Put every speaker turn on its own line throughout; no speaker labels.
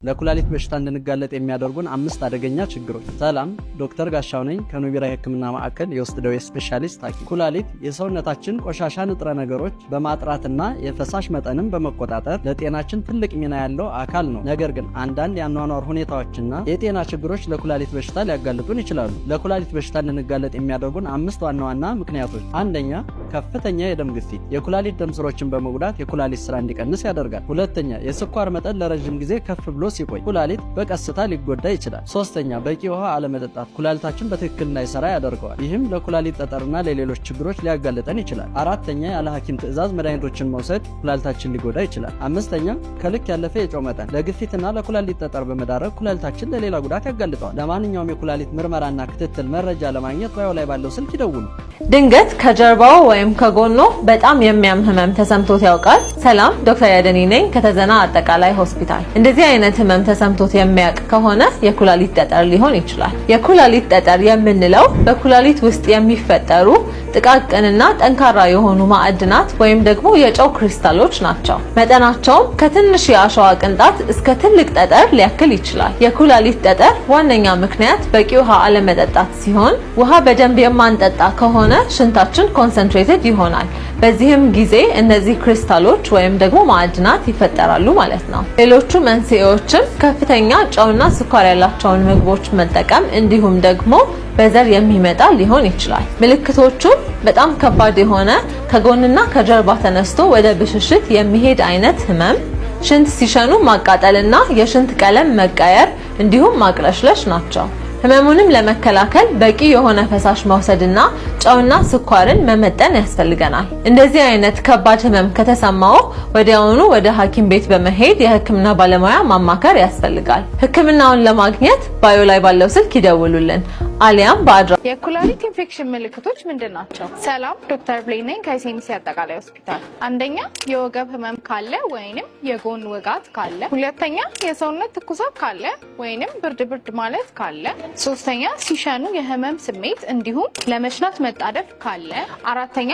ለኩላሊት በሽታ እንድንጋለጥ የሚያደርጉን 5 አደገኛ ችግሮች። ሰላም፣ ዶክተር ጋሻው ነኝ ከኑቢራ የህክምና ማዕከል የውስጥ ደዌ ስፔሻሊስት ሐኪም። ኩላሊት የሰውነታችን ቆሻሻ ንጥረ ነገሮች በማጥራትና የፈሳሽ መጠንን በመቆጣጠር ለጤናችን ትልቅ ሚና ያለው አካል ነው። ነገር ግን አንዳንድ የአኗኗር ሁኔታዎችና የጤና ችግሮች ለኩላሊት በሽታ ሊያጋልጡን ይችላሉ። ለኩላሊት በሽታ እንድንጋለጥ የሚያደርጉን 5 ዋና ዋና ምክንያቶች። አንደኛ፣ ከፍተኛ የደም ግፊት የኩላሊት ደም ስሮችን በመጉዳት የኩላሊት ስራ እንዲቀንስ ያደርጋል። ሁለተኛ፣ የስኳር መጠን ለረጅም ጊዜ ከፍ ብሎ ሲቆይ ኩላሊት በቀስታ ሊጎዳ ይችላል። ሶስተኛ፣ በቂ ውሃ አለመጠጣት ኩላሊታችን በትክክል እንዳይሰራ ያደርገዋል። ይህም ለኩላሊት ጠጠርና ለሌሎች ችግሮች ሊያጋልጠን ይችላል። አራተኛ፣ ያለ ሐኪም ትዕዛዝ መድኃኒቶችን መውሰድ ኩላሊታችን ሊጎዳ ይችላል። አምስተኛ፣ ከልክ ያለፈ የጨው መጠን ለግፊትና ለኩላሊት ጠጠር በመዳረግ ኩላሊታችን ለሌላ ጉዳት ያጋልጠዋል። ለማንኛውም የኩላሊት ምርመራና ክትትል መረጃ ለማግኘት ባዮ ላይ ባለው ስልክ ይደውሉ።
ድንገት ከጀርባው ወይም ከጎኖ በጣም የሚያም ህመም ተሰምቶት ያውቃል? ሰላም፣ ዶክተር ያደኒ ነኝ ከተዘና አጠቃላይ ሆስፒታል። እንደዚህ አይነት ህመም ተሰምቶት የሚያውቅ ከሆነ የኩላሊት ጠጠር ሊሆን ይችላል። የኩላሊት ጠጠር የምንለው በኩላሊት ውስጥ የሚፈጠሩ ጥቃቅንና ጠንካራ የሆኑ ማዕድናት ወይም ደግሞ የጨው ክሪስታሎች ናቸው። መጠናቸውም ከትንሽ የአሸዋ ቅንጣት እስከ ትልቅ ጠጠር ሊያክል ይችላል። የኩላሊት ጠጠር ዋነኛ ምክንያት በቂ ውሃ አለመጠጣት ሲሆን ውሃ በደንብ የማንጠጣ ከሆነ ሽንታችን ኮንሰንትሬትድ ይሆናል። በዚህም ጊዜ እነዚህ ክሪስታሎች ወይም ደግሞ ማዕድናት ይፈጠራሉ ማለት ነው። ሌሎቹ መንስኤዎችም ከፍተኛ ጨውና ስኳር ያላቸውን ምግቦች መጠቀም እንዲሁም ደግሞ በዘር የሚመጣ ሊሆን ይችላል። ምልክቶቹም በጣም ከባድ የሆነ ከጎንና ከጀርባ ተነስቶ ወደ ብሽሽት የሚሄድ አይነት ህመም፣ ሽንት ሲሸኑ ማቃጠልና የሽንት ቀለም መቀየር እንዲሁም ማቅለሽለሽ ናቸው። ህመሙንም ለመከላከል በቂ የሆነ ፈሳሽ መውሰድና ጨውና ስኳርን መመጠን ያስፈልገናል። እንደዚህ አይነት ከባድ ህመም ከተሰማው ወዲያውኑ ወደ ሐኪም ቤት በመሄድ የህክምና ባለሙያ ማማከር ያስፈልጋል። ህክምናውን ለማግኘት ባዮ ላይ ባለው ስልክ ይደውሉልን አሊያም በአድራ
የኩላሊት ኢንፌክሽን ምልክቶች ምንድናቸው? ሰላም፣ ዶክተር ብሌን ነኝ ከሲኤምሲ አጠቃላይ ሆስፒታል። አንደኛ፣ የወገብ ህመም ካለ ወይንም የጎን ወጋት ካለ። ሁለተኛ፣ የሰውነት ትኩሳት ካለ ወይንም ብርድ ብርድ ማለት ካለ። ሶስተኛ፣ ሲሸኑ የህመም ስሜት እንዲሁም ለመሽናት መጣደፍ ካለ። አራተኛ፣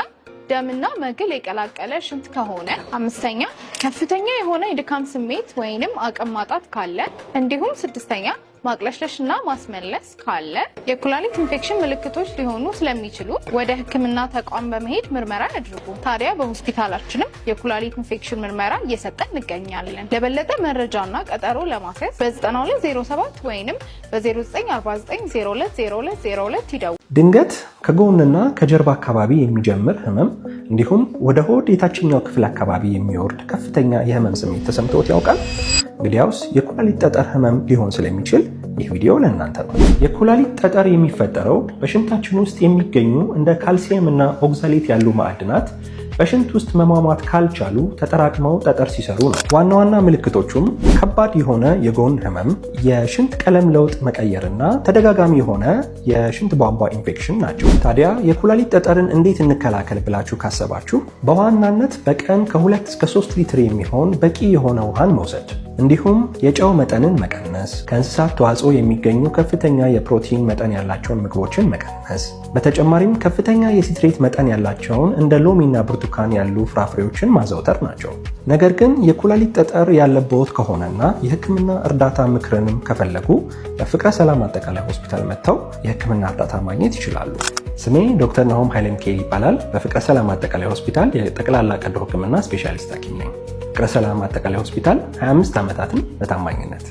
ደምና መግል የቀላቀለ ሽንት ከሆነ። አምስተኛ፣ ከፍተኛ የሆነ የድካም ስሜት ወይንም አቅም ማጣት ካለ። እንዲሁም ስድስተኛ፣ ማቅለሽለሽና ማስመለስ ካለ። የኩላሊት ኢንፌክሽን ምልክቶች ሊሆኑ ስለሚችሉ ወደ ህክምና ተቋም በመሄድ ምርመራ ያድርጉ። ታዲያ በሆስፒታላችንም የኩላሊት ኢንፌክሽን ምርመራ እየሰጠን እንገኛለን። ለበለጠ መረጃና ቀጠሮ ለማስያዝ በ9207 ወይንም በ0949020202 ይደውሉ።
ድንገት ከጎንና ከጀርባ አካባቢ የሚጀምር ህመም እንዲሁም ወደ ሆድ የታችኛው ክፍል አካባቢ የሚወርድ ከፍተኛ የህመም ስሜት ተሰምቶት ያውቃል? እንግዲያውስ የኩላሊት ጠጠር ህመም ሊሆን ስለሚችል ይህ ቪዲዮ ለእናንተ ነው። የኩላሊት ጠጠር የሚፈጠረው በሽንታችን ውስጥ የሚገኙ እንደ ካልሲየም እና ኦክዛሌት ያሉ ማዕድናት በሽንት ውስጥ መሟሟት ካልቻሉ ተጠራቅመው ጠጠር ሲሰሩ ነው። ዋና ዋና ምልክቶቹም ከባድ የሆነ የጎን ህመም፣ የሽንት ቀለም ለውጥ መቀየርና ተደጋጋሚ የሆነ የሽንት ቧንቧ ኢንፌክሽን ናቸው። ታዲያ የኩላሊት ጠጠርን እንዴት እንከላከል ብላችሁ ካሰባችሁ በዋናነት በቀን ከ2 እስከ 3 ሊትር የሚሆን በቂ የሆነ ውሃን መውሰድ እንዲሁም የጨው መጠንን መቀነስ፣ ከእንስሳት ተዋጽኦ የሚገኙ ከፍተኛ የፕሮቲን መጠን ያላቸውን ምግቦችን መቀነስ፣ በተጨማሪም ከፍተኛ የሲትሬት መጠን ያላቸውን እንደ ሎሚና ብርቱካን ያሉ ፍራፍሬዎችን ማዘውተር ናቸው። ነገር ግን የኩላሊት ጠጠር ያለበት ከሆነና የህክምና እርዳታ ምክርንም ከፈለጉ በፍቅረ ሰላም አጠቃላይ ሆስፒታል መጥተው የህክምና እርዳታ ማግኘት ይችላሉ። ስሜ ዶክተር ናሆም ኃይለ ሚካኤል ይባላል። በፍቅረ ሰላም አጠቃላይ ሆስፒታል የጠቅላላ ቀዶ ህክምና ስፔሻሊስት ሐኪም ነኝ። ፍቅረ ሰላም አጠቃላይ ሆስፒታል 25 ዓመታትን በታማኝነት